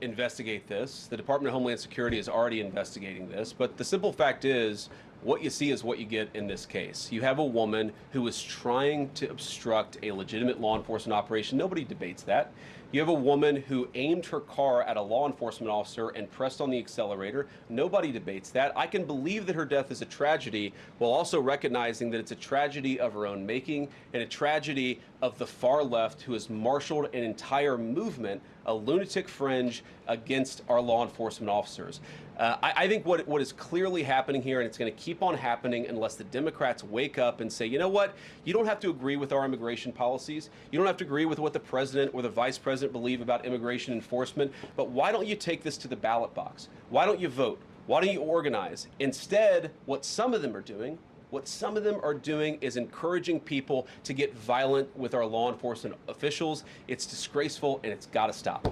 investigate this. The Department of Homeland Security is already investigating this. But the simple fact is, what you see is what you get in this case. You have a woman who is trying to obstruct a legitimate law enforcement operation. Nobody debates that. You have a woman who aimed her car at a law enforcement officer and pressed on the accelerator. Nobody debates that. I can believe that her death is a tragedy, while also recognizing that it's a tragedy of her own making and a tragedy of the far left, who has marshaled an entire movement, a lunatic fringe, against our law enforcement officers. I think what is clearly happening here, and it's going to keep on happening unless the Democrats wake up and say, you know what, you don't have to agree with our immigration policies. You don't have to agree with what the president or the vice president believe about immigration enforcement. But why don't you take this to the ballot box? Why don't you vote? Why don't you organize? Instead, what some of them are doing is encouraging people to get violent with our law enforcement officials. It's disgraceful, and it's got to stop.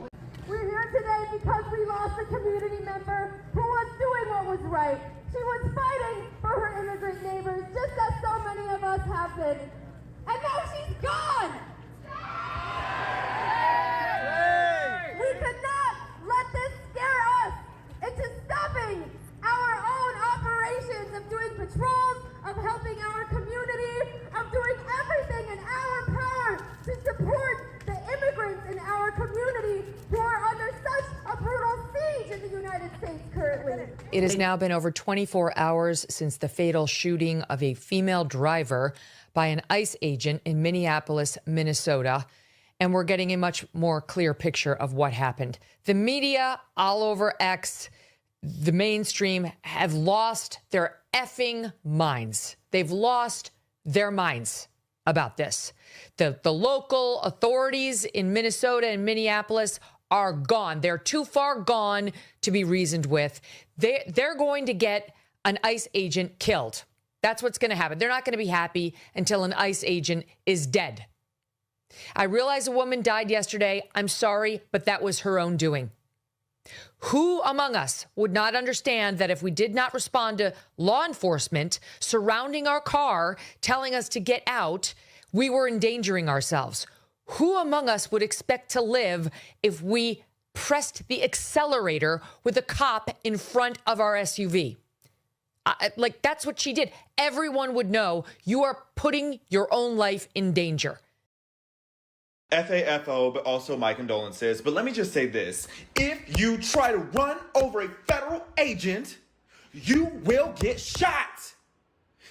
We're here today because we lost a community member who was doing what was right. She was fighting for her immigrant neighbors, just as so many of us have been. And now she's gone! We cannot let this scare us into stopping our own operations of doing patrols, of helping our community, of doing everything in our power to support the immigrants in our community who are under such a brutal siege in the United States currently. It has now been over 24 hours since the fatal shooting of a female driver by an ICE agent in Minneapolis, Minnesota, and we're getting a much more clear picture of what happened. The media all over X, the mainstream, have lost their effing minds. They've lost their minds about this. The local authorities in Minnesota and Minneapolis are gone. They're too far gone to be reasoned with. They're going to get an ICE agent killed. That's what's going to happen. They're not going to be happy until an ICE agent is dead. I realize a woman died yesterday. I'm sorry, but that was her own doing. Who among us would not understand that if we did not respond to law enforcement surrounding our car, telling us to get out, we were endangering ourselves? Who among us would expect to live if we pressed the accelerator with a cop in front of our SUV? Like, that's what she did. Everyone would know you are putting your own life in danger. FAFO, but also my condolences. But let me just say this. If you try to run over a federal agent, you will get shot.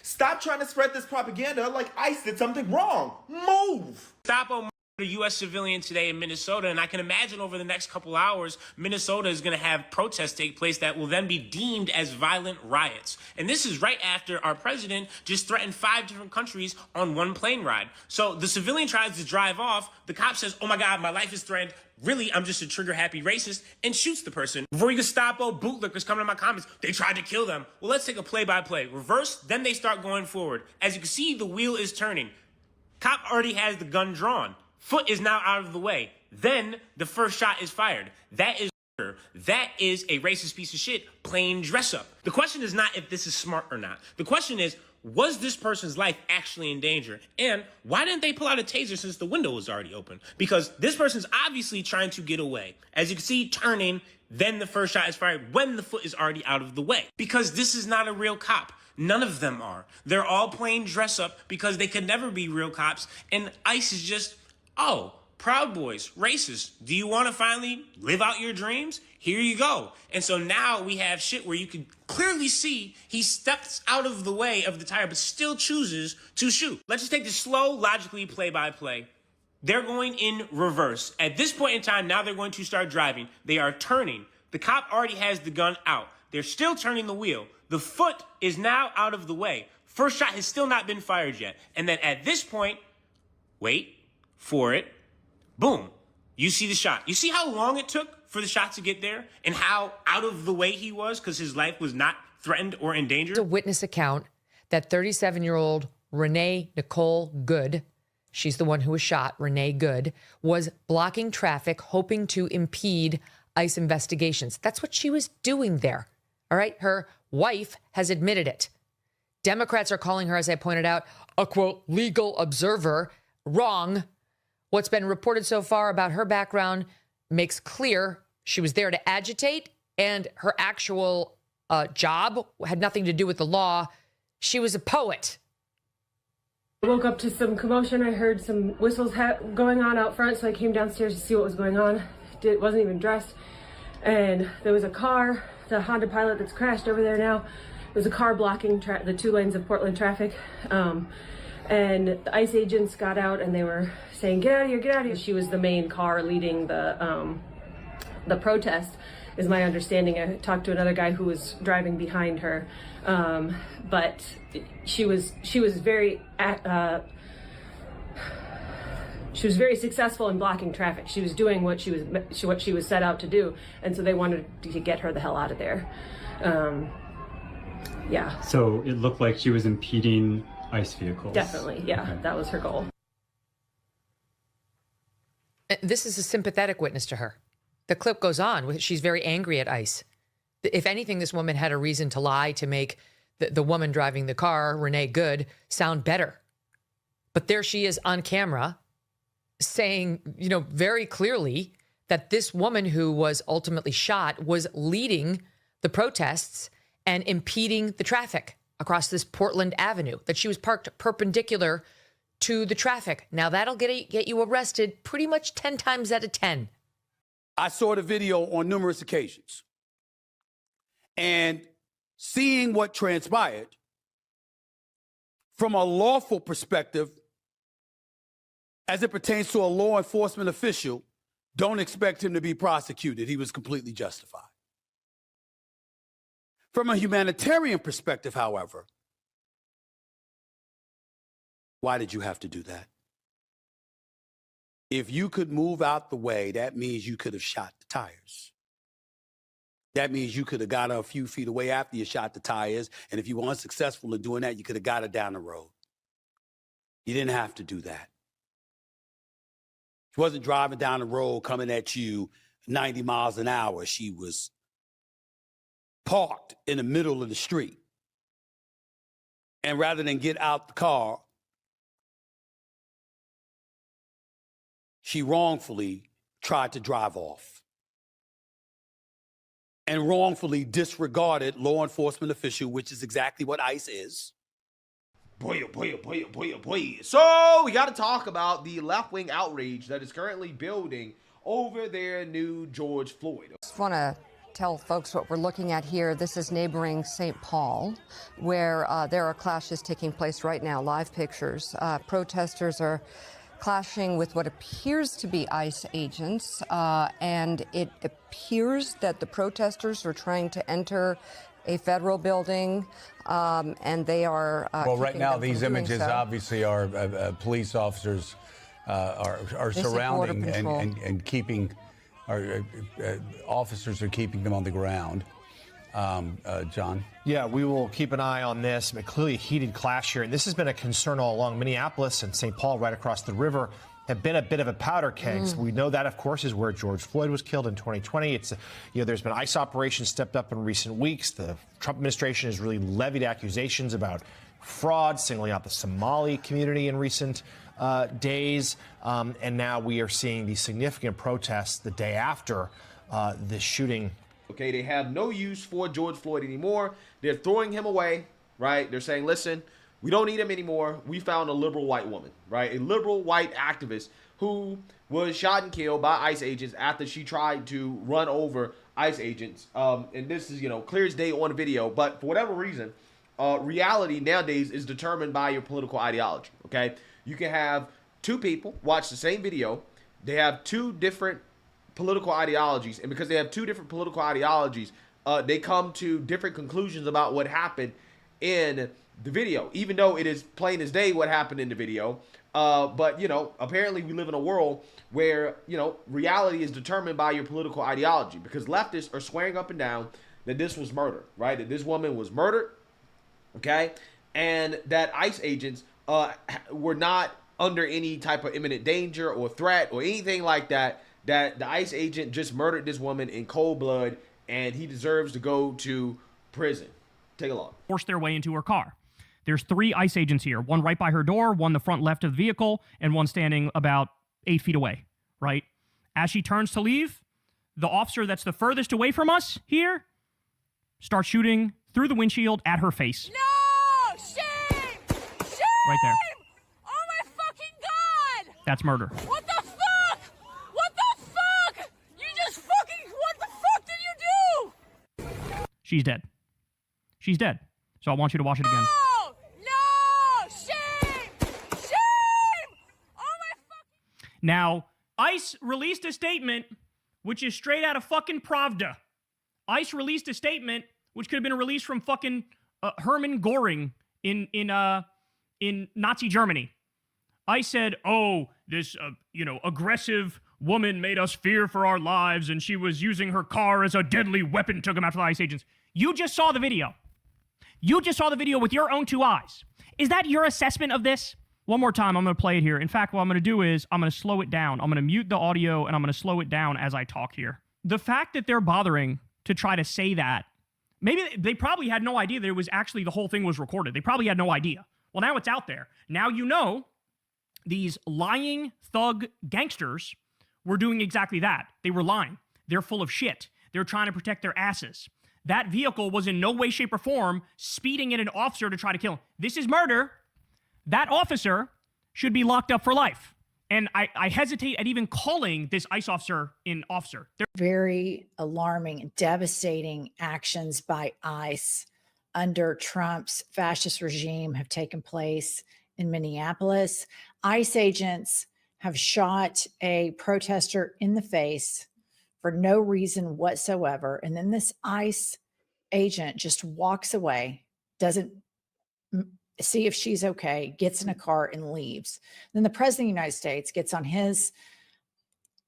Stop trying to spread this propaganda like ICE did something wrong. Move. Stop a U.S. civilian today in Minnesota, and I can imagine over the next couple hours, Minnesota is going to have protests take place that will then be deemed as violent riots. And this is right after our president just threatened 5 different countries on one plane ride. So the civilian tries to drive off. The cop says, oh my God, my life is threatened. Really, I'm just a trigger-happy racist, and shoots the person. Before you Gestapo bootlickers coming in my comments, they tried to kill them. Well, let's take a play-by-play. Reverse, then they start going forward. As you can see, the wheel is turning. Cop already has the gun drawn. Foot is now out of the way. Then the first shot is fired. That is murder. That is a racist piece of shit playing dress up. The question is not if this is smart or not. The question is, was this person's life actually in danger? And why didn't they pull out a taser since the window was already open? Because this person's obviously trying to get away. As you can see, turning, then the first shot is fired when the foot is already out of the way. Because this is not a real cop. None of them are. They're all playing dress up because they could never be real cops. And ICE is just, oh, Proud Boys, racist. Do you want to finally live out your dreams? Here you go. And so now we have shit where you can clearly see he steps out of the way of the tire, but still chooses to shoot. Let's just take this slow, logically play-by-play. They're going in reverse. At this point in time, now they're going to start driving. They are turning. The cop already has the gun out. They're still turning the wheel. The foot is now out of the way. First shot has still not been fired yet. And then at this point, wait for it. Boom. You see the shot. You see how long it took for the shot to get there and how out of the way he was because his life was not threatened or in danger? A witness account that 37-year-old Renee Nicole Good, she's the one who was shot, Renee Good, was blocking traffic, hoping to impede ICE investigations. That's what she was doing there. All right. Her wife has admitted it. Democrats are calling her, as I pointed out, a, quote, legal observer. Wrong. What's been reported so far about her background makes clear She was there to agitate, and her actual job had nothing to do with the law. She was a poet. I woke up to some commotion. I heard some whistles going on out front, so I came downstairs to see what was going on. Wasn't even dressed. And there was a car, the Honda Pilot that's crashed over there now. There was a car blocking the 2 lanes of Portland traffic. And the ICE agents got out and they were saying, "Get out of here, get out of here." She was the main car leading the protest, is my understanding. I talked to another guy who was driving behind her. But she was very successful in blocking traffic. She was doing what she was set out to do, and so they wanted to get her the hell out of there. Yeah. So it looked like she was impeding ICE vehicles. Definitely, yeah. Okay. That was her goal. This is a sympathetic witness to her. The clip goes on. She's very angry at ICE. If anything, this woman had a reason to lie to make the woman driving the car, Renee Good, sound better. But there she is on camera saying, very clearly that this woman who was ultimately shot was leading the protests and impeding the traffic across this Portland Avenue, that she was parked perpendicular to the traffic. Now, that'll get you arrested pretty much 10 times out of 10. I saw the video on numerous occasions. And seeing what transpired, from a lawful perspective, as it pertains to a law enforcement official, don't expect him to be prosecuted. He was completely justified. From a humanitarian perspective, however, why did you have to do that? If you could move out the way, that means you could have shot the tires. That means you could have got her a few feet away after you shot the tires. And if you were unsuccessful in doing that, you could have got her down the road. You didn't have to do that. She wasn't driving down the road coming at you 90 miles an hour. She was parked in the middle of the street. And rather than get out the car, she wrongfully tried to drive off and wrongfully disregarded law enforcement official, which is exactly what ICE is. Boy. So we got to talk about the left-wing outrage that is currently building over their new George Floyd. Just want to tell folks what we're looking at here. This is neighboring St. Paul, where there are clashes taking place right now. Live pictures. Protesters are clashing with what appears to be ICE agents, and it appears that the protesters are trying to enter a federal building, and they are well, right now, these images obviously are police officers are surrounding and keeping, officers are keeping them on the ground. John? Yeah, we will keep an eye on this. Clearly a heated clash here. And this has been a concern all along. Minneapolis and St. Paul, right across the river, have been a bit of a powder keg. We know that, of course, is where George Floyd was killed in 2020. It's, there's been ICE operations stepped up in recent weeks. The Trump administration has really levied accusations about fraud, singling out the Somali community in recent days. And now we are seeing these significant protests the day after this shooting. Okay, they have no use for George Floyd anymore. They're throwing him away, right? They're saying, listen, we don't need him anymore. We found a liberal white woman, right? A liberal white activist who was shot and killed by ICE agents after she tried to run over ICE agents. And this is, clear as day on video. But for whatever reason, reality nowadays is determined by your political ideology, okay? You can have two people watch the same video. They have two different political ideologies, and because they have two different political ideologies, they come to different conclusions about what happened in the video, even though it is plain as day what happened in the video. But apparently we live in a world where reality is determined by your political ideology, because leftists are swearing up and down that this was murder, right? That this woman was murdered, okay, and that ICE agents were not under any type of imminent danger or threat or anything like that. That the ICE agent just murdered this woman in cold blood, and he deserves to go to prison. Take a look. Forced their way into her car. There's 3 ICE agents here, one right by her door, one the front left of the vehicle, and one standing about 8 feet away, right? As she turns to leave, the officer that's the furthest away from us here starts shooting through the windshield at her face. No! Shame! Shame! Right there. Oh my fucking God! That's murder. What the fuck? What the fuck? You just fucking, what the fuck did you do? She's dead. She's dead. So I want you to watch it again. No! No! Shame! Shame! Oh my fucking... Now, ICE released a statement which is straight out of fucking Pravda. ICE released a statement which could have been a release from fucking Hermann Göring in Nazi Germany. ICE said, "Oh, this aggressive woman made us fear for our lives, and she was using her car as a deadly weapon." Took him out to the ICE agents. You just saw the video. You just saw the video with your own two eyes. Is that your assessment of this? One more time, I'm going to play it here. In fact, what I'm going to do is I'm going to slow it down. I'm going to mute the audio, and I'm going to slow it down as I talk here. The fact that they're bothering to try to say that, maybe they probably had no idea that it was actually the whole thing was recorded. They probably had no idea. Well, now it's out there. Now you know these lying thug gangsters were doing exactly that. They were lying. They're full of shit. They're trying to protect their asses. That vehicle was in no way, shape, or form speeding at an officer to try to kill him. This is murder. That officer should be locked up for life. And I hesitate at even calling this ICE officer an officer. They're very alarming and devastating actions by ICE under Trump's fascist regime have taken place in Minneapolis. ICE agents have shot a protester in the face for no reason whatsoever. And then this ICE agent just walks away, doesn't see if she's okay, gets in a car and leaves. Then the president of the United States gets on his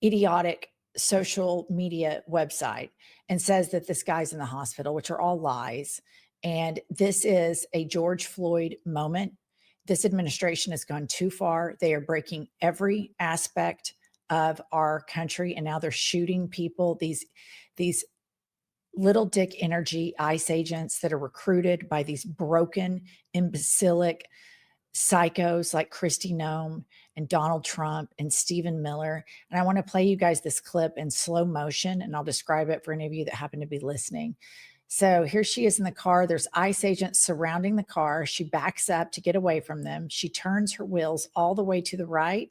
idiotic social media website and says that this guy's in the hospital, which are all lies. And this is a George Floyd moment. This administration has gone too far. They are breaking every aspect of our country, and now they're shooting people, these little dick energy ICE agents that are recruited by these broken, imbecilic psychos like Kristi Noem and Donald Trump and Stephen Miller. And I want to play you guys this clip in slow motion, and I'll describe it for any of you that happen to be listening. So here she is in the car. There's ICE agents surrounding the car. She backs up to get away from them. She turns her wheels all the way to the right.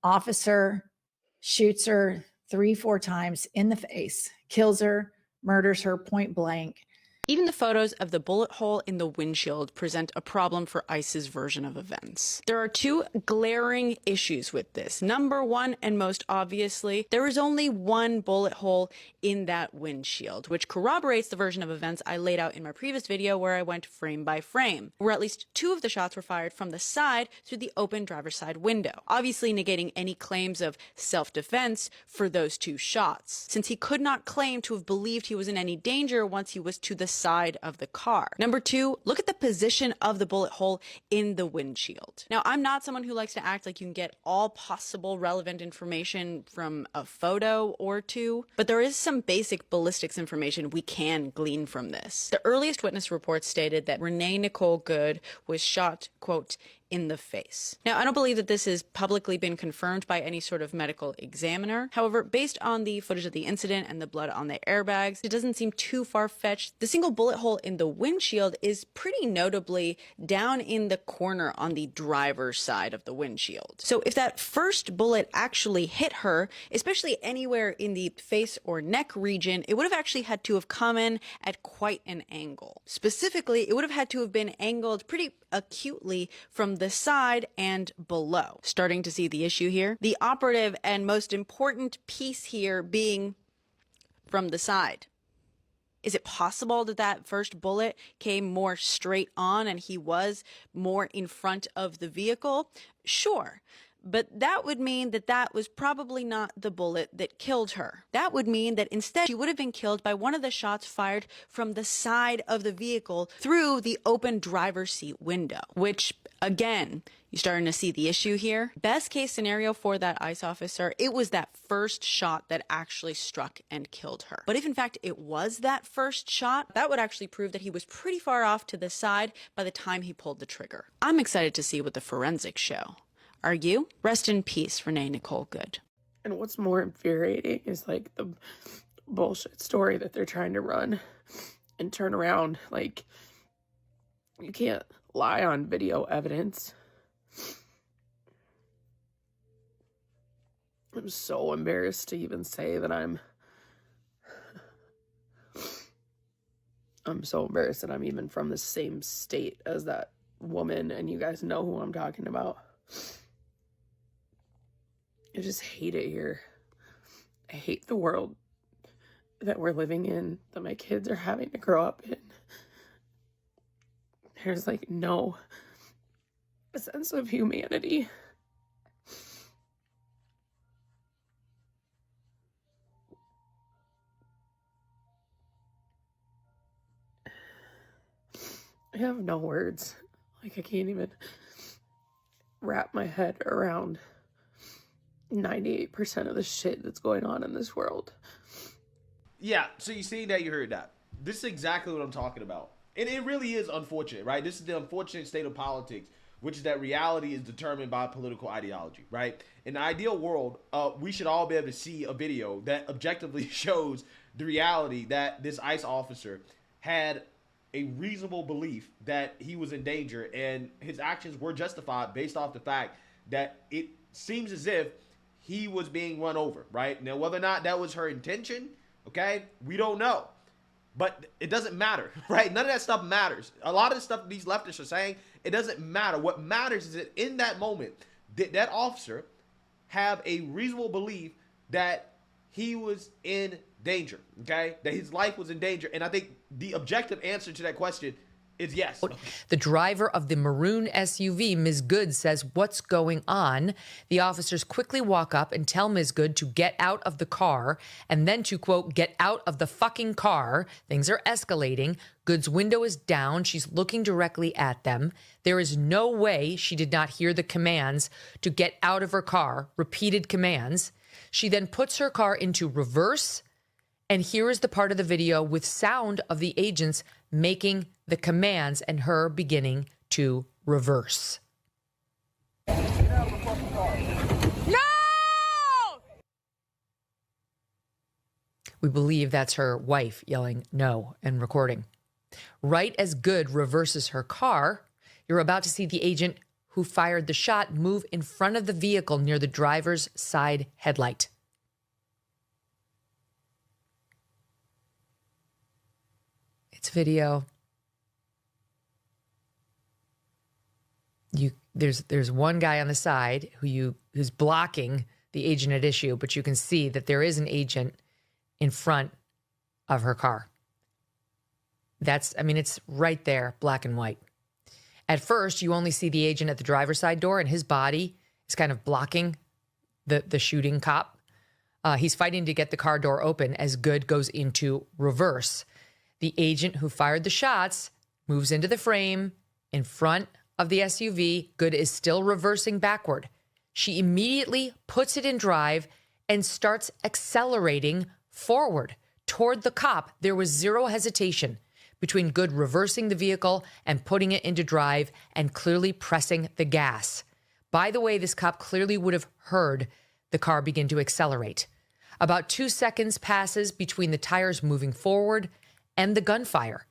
Officer shoots her 3-4 times in the face, kills her, murders her point blank. Even the photos of the bullet hole in the windshield present a problem for ICE's version of events. There are two glaring issues with this. Number one, and most obviously, there is only one bullet hole in that windshield, which corroborates the version of events I laid out in my previous video where I went frame by frame, where at least 2 of the shots were fired from the side through the open driver's side window, obviously negating any claims of self-defense for those 2 shots, since he could not claim to have believed he was in any danger once he was to the side of the car. Number 2, look at the position of the bullet hole in the windshield. Now, I'm not someone who likes to act like you can get all possible relevant information from a photo or 2, but there is some basic ballistics information we can glean from this. The earliest witness reports stated that Renee Nicole Good was shot, quote, in the face. Now, I don't believe that this has publicly been confirmed by any sort of medical examiner. However, based on the footage of the incident and the blood on the airbags, it doesn't seem too far-fetched. The single bullet hole in the windshield is pretty notably down in the corner on the driver's side of the windshield. So if that first bullet actually hit her, especially anywhere in the face or neck region, it would have actually had to have come in at quite an angle. Specifically, it would have had to have been angled pretty acutely from the side and below. Starting to see the issue here? The operative and most important piece here being from the side. Is it possible that that first bullet came more straight on and he was more in front of the vehicle? Sure. But that would mean that that was probably not the bullet that killed her. That would mean that instead she would have been killed by one of the shots fired from the side of the vehicle through the open driver's seat window, which, again, you're starting to see the issue here. Best case scenario for that ICE officer, it was that first shot that actually struck and killed her. But if in fact it was that first shot, that would actually prove that he was pretty far off to the side by the time he pulled the trigger. I'm excited to see what the forensics show. Are you? Rest in peace, Renee Nicole Good. And what's more infuriating is like the bullshit story that they're trying to run and turn around. Like, you can't lie on video evidence. I'm so embarrassed to even say that I'm so embarrassed that I'm even from the same state as that woman, and you guys know who I'm talking about. I just hate it here. I hate the world that we're living in, that my kids are having to grow up in. There's like no sense of humanity. I have no words. Like, I can't even wrap my head around 98% of the shit that's going on in this world. Yeah, so you see that, you heard that. This is exactly what I'm talking about. And it really is unfortunate, right? This is the unfortunate state of politics, which is that reality is determined by political ideology, right? In the ideal world, we should all be able to see a video that objectively shows the reality that this ICE officer had a reasonable belief that he was in danger, and his actions were justified based off the fact that it seems as if he was being run over, right? Now, whether or not that was her intention, okay, we don't know. But it doesn't matter, right? None of that stuff matters. A lot of the stuff these leftists are saying, it doesn't matter. What matters is that in that moment, did that officer have a reasonable belief that he was in danger, okay? That his life was in danger. And I think the objective answer to that question is yes. The driver of the maroon SUV, Ms. Good, says, "What's going on?" The officers quickly walk up and tell Ms. Good to get out of the car and then to, quote, "get out of the fucking car." Things are escalating. Good's window is down. She's looking directly at them. There is no way she did not hear the commands to get out of her car, repeated commands. She then puts her car into reverse. And here is the part of the video with sound of the agents making the commands and her beginning to reverse. No! We believe that's her wife yelling no and recording. Right as Good reverses her car, you're about to see the agent who fired the shot move in front of the vehicle near the driver's side headlight. It's video. There's one guy on the side who's blocking the agent at issue, but you can see that there is an agent in front of her car. It's right there, black and white. At first, you only see the agent at the driver's side door, and his body is kind of blocking the shooting cop. He's fighting to get the car door open as Good goes into reverse. The agent who fired the shots moves into the frame in front of the SUV. Good is still reversing backward. She immediately puts it in drive and starts accelerating forward toward the cop. There was zero hesitation between Good reversing the vehicle and putting it into drive and clearly pressing the gas. By the way, this cop clearly would have heard the car begin to accelerate. About 2 seconds passes between the tires moving forward and the gunfire.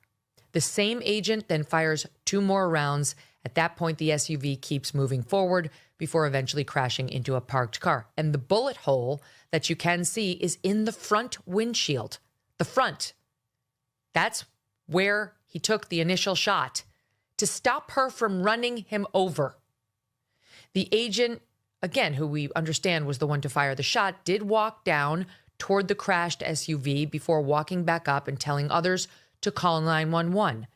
The same agent then fires 2 more rounds. At that point, the SUV keeps moving forward before eventually crashing into a parked car. And the bullet hole that you can see is in the front windshield. The front. That's where he took the initial shot to stop her from running him over. The agent, again, who we understand was the one to fire the shot, did walk down toward the crashed SUV before walking back up and telling others to call 911.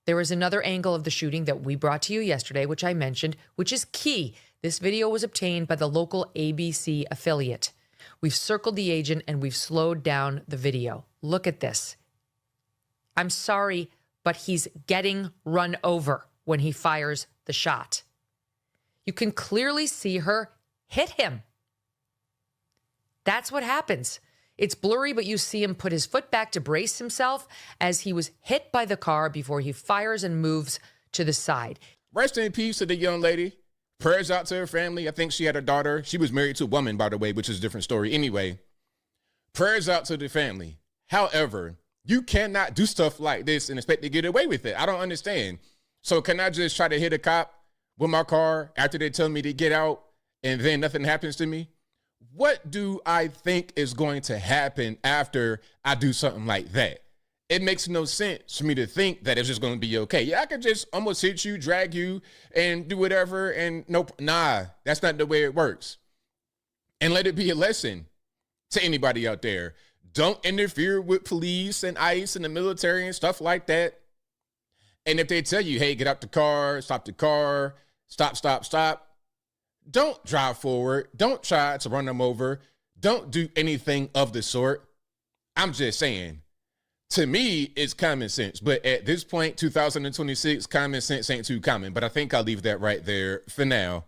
There is another angle of the shooting that we brought to you yesterday, which I mentioned, which is key. This video was obtained by the local ABC affiliate. We've circled the agent and we've slowed down the video. Look at this. I'm sorry, but he's getting run over when he fires the shot. You can clearly see her hit him. That's what happens. It's blurry, but you see him put his foot back to brace himself as he was hit by the car before he fires and moves to the side. Rest in peace to the young lady Prayers out to her family. I think she had a daughter. She was married to a woman, by the way, which is a different story. Anyway, prayers out to the family. However, you cannot do stuff like this and expect to get away with it. I don't understand. So can I just try to hit a cop with my car after they tell me to get out and then nothing happens to me? What do I think is going to happen after I do something like that? It makes no sense for me to think that it's just going to be okay. Yeah, I could just almost hit you, drag you, and do whatever. And nah, that's not the way it works. And let it be a lesson to anybody out there. Don't interfere with police and ICE and the military and stuff like that. And if they tell you, hey, get out the car, stop, stop. Don't drive forward. Don't try to run them over. Don't do anything of the sort. I'm just saying. To me, it's common sense. But at this point, 2026, common sense ain't too common. But I think I'll leave that right there for now.